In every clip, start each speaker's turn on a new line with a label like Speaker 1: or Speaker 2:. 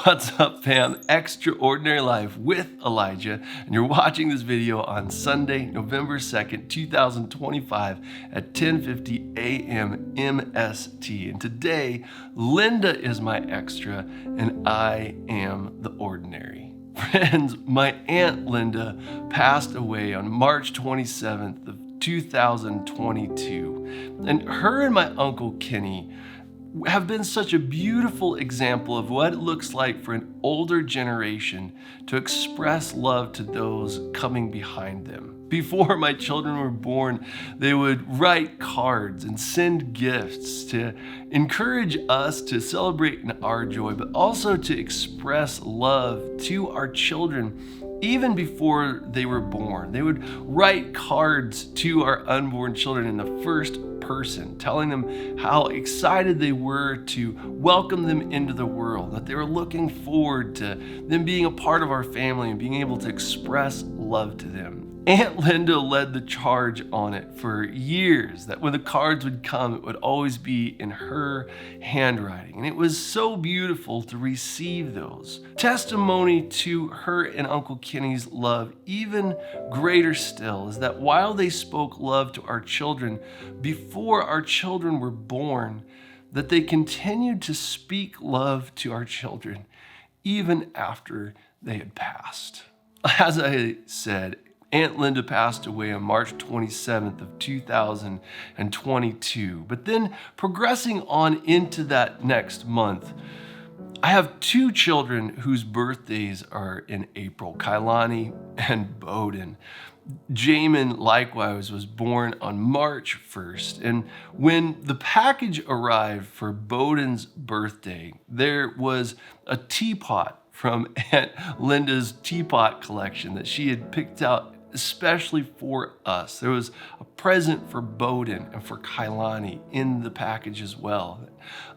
Speaker 1: What's up, fam? Extraordinary Life with Elijah, and you're watching this video on Sunday, November 2nd, 2025 at 10:50 a.m. MST. And today, Linda is my extra, and I am the ordinary. Friends, my Aunt Linda passed away on March 27th of 2022, and her and my Uncle Kenny have been such a beautiful example of what it looks like for an older generation to express love to those coming behind them. Before my children were born, they would write cards and send gifts to encourage us to celebrate in our joy, but also to express love to our children even before they were born. They would write cards to our unborn children in the first person, telling them how excited they were to welcome them into the world, that they were looking forward to them being a part of our family and being able to express love to them. Aunt Linda led the charge on it for years, that when the cards would come, it would always be in her handwriting. And it was so beautiful to receive those. Testimony to her and Uncle Kenny's love, even greater still, is that while they spoke love to our children before our children were born, that they continued to speak love to our children even after they had passed. As I said, Aunt Linda passed away on March 27th of 2022. But then progressing on into that next month, I have two children whose birthdays are in April, Kailani and Bowden. Jamin likewise was born on March 1st. And when the package arrived for Bowden's birthday, there was a teapot from Aunt Linda's teapot collection that she had picked out especially for us. There was a present for Bowden and for Kailani in the package as well.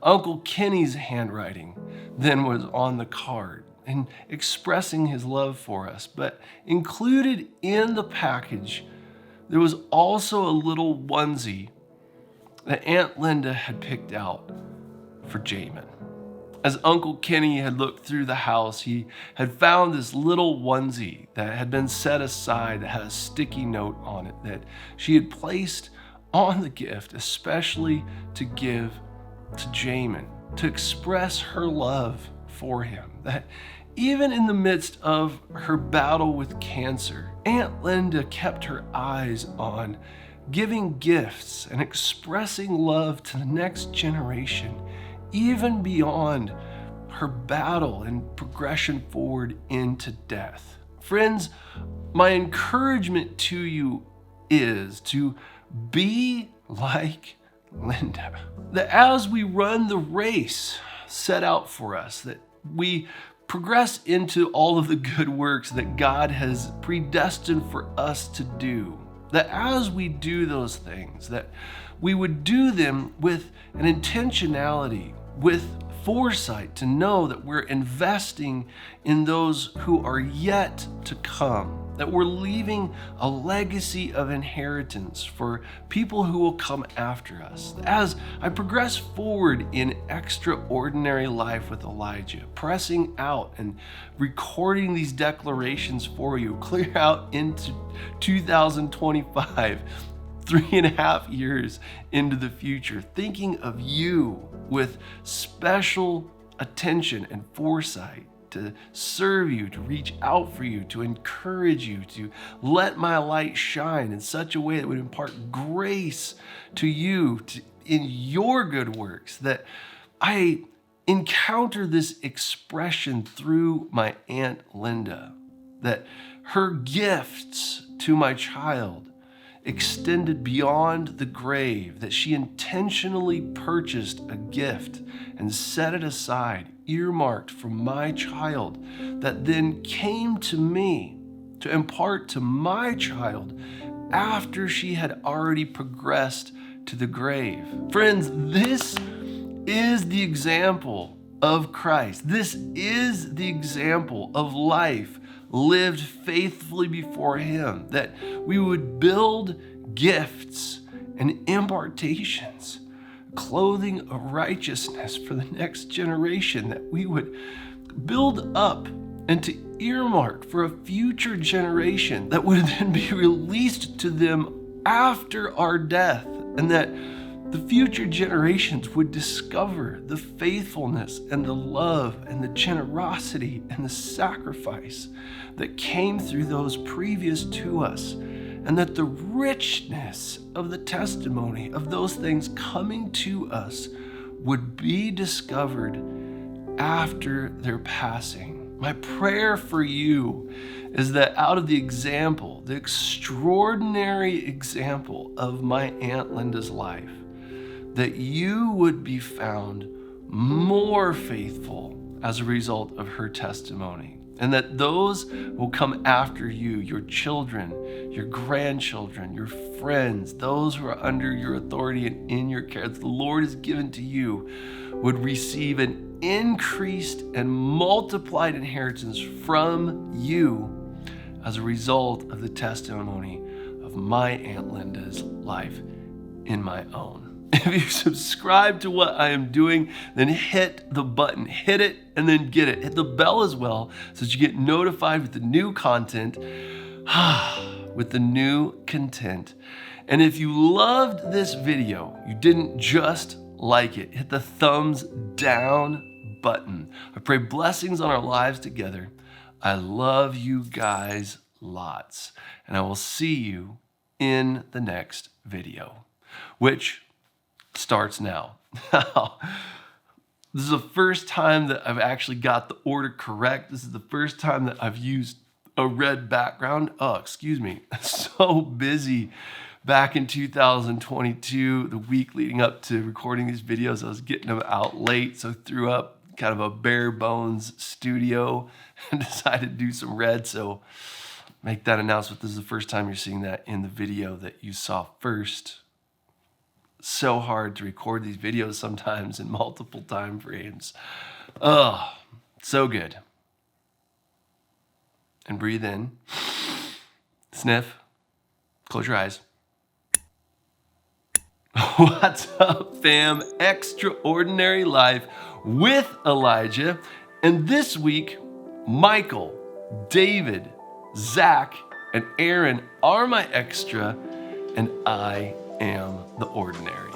Speaker 1: Uncle Kenny's handwriting then was on the card and expressing his love for us. But included in the package, there was also a little onesie that Aunt Linda had picked out for Jamin. As Uncle Kenny had looked through the house, he had found this little onesie that had been set aside that had a sticky note on it that she had placed on the gift, especially to give to Jamin, to express her love for him. That even in the midst of her battle with cancer, Aunt Linda kept her eyes on giving gifts and expressing love to the next generation, even beyond her battle and progression forward into death. Friends, my encouragement to you is to be like Linda. That as we run the race set out for us, that we progress into all of the good works that God has predestined for us to do. That as we do those things, that we would do them with an intentionality, with foresight, to know that we're investing in those who are yet to come, that we're leaving a legacy of inheritance for people who will come after us. As I progress forward in Extraordinary Life with Elijah, pressing out and recording these declarations for you, clear out into 2025, 3.5 years into the future, thinking of you with special attention and foresight to serve you, to reach out for you, to encourage you, to let my light shine in such a way that would impart grace to you in your good works, that I encounter this expression through my Aunt Linda, that her gifts to my child extended beyond the grave, that she intentionally purchased a gift and set it aside, earmarked for my child, that then came to me to impart to my child after she had already progressed to the grave. Friends, this is the example of Christ. This is the example of life lived faithfully before Him, that we would build gifts and impartations, clothing of righteousness for the next generation, that we would build up and to earmark for a future generation that would then be released to them after our death, and that the future generations would discover the faithfulness and the love and the generosity and the sacrifice that came through those previous to us, and that the richness of the testimony of those things coming to us would be discovered after their passing. My prayer for you is that out of the example, the extraordinary example of my Aunt Linda's life, that you would be found more faithful as a result of her testimony, and that those will come after you, your children, your grandchildren, your friends, those who are under your authority and in your care that the Lord has given to you, would receive an increased and multiplied inheritance from you as a result of the testimony of my Aunt Linda's life in my own. If you subscribe to what I am doing, then hit the button, hit it, and then get it. Hit the bell as well so that you get notified with the new content, with the new content. And if you loved this video, you didn't just like it, hit the thumbs down button. I pray blessings on our lives together. I love you guys lots, and I will see you in the next video, which starts now. This is the first time that I've actually got the order correct. This is the first time that I've used a red background. Oh, excuse me. So busy back in 2022, the week leading up to recording these videos, I was getting them out late, so threw up kind of a bare bones studio and decided to do some red. So make that announcement. This is the first time you're seeing that in the video that you saw first. So hard to record these videos sometimes in multiple time frames. Oh, so good. And breathe in, sniff, close your eyes. What's up, fam? Extraordinary Life with Elijah. And this week, Michael, David, Zach, and Aaron are my extra, and I am the ordinary.